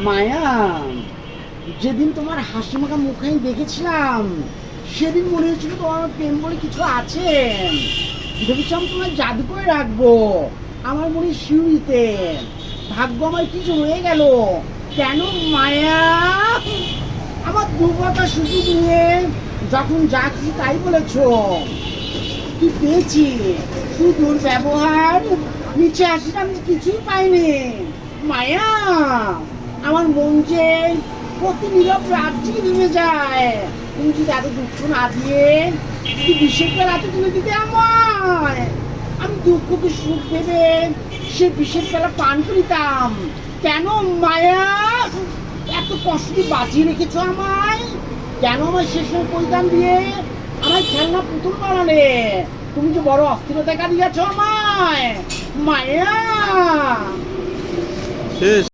মায়া, যেদিন তোমার হাসি মাখা মুখ আমি দেখেছিলাম সেদিন মনে হচ্ছিল তোমার প্রেম বলে কিছু আছে। ভেবেছিলাম তোমার জাদু করে রাখবো আমার মনে শিউরিতে। ভাগ্য আমার কিছু হয়ে গেল কেন মায়া? আমার দুর্বলতা শুধু নিয়ে যখন যা কি তাই বলেছ, কি পেয়েছি? শুধু ব্যবহার, নিচে আসলে আমি কিছুই পাইনি মায়া। আমার মন যে প্রতি নীরব রাত্রি ভেঙে যায়। তুমি যদি এত দুঃখ না দিয়ে যদি বিষের বেলাতে তুলে দিতে আমায়, আমি দুঃখকে সুখ ভেবে সে বিষের বেলা পান করিতাম। কেন মায়া এত কষ্ট বাঁচিয়ে রেখেছো আমায়? কেন আমার শেষ পরিধান দিয়ে আমার খেলনা পুতুল বানালে? তুমি যে বড় অস্থিরতা কাটিয়েছো আমায় মায়া। শেষ।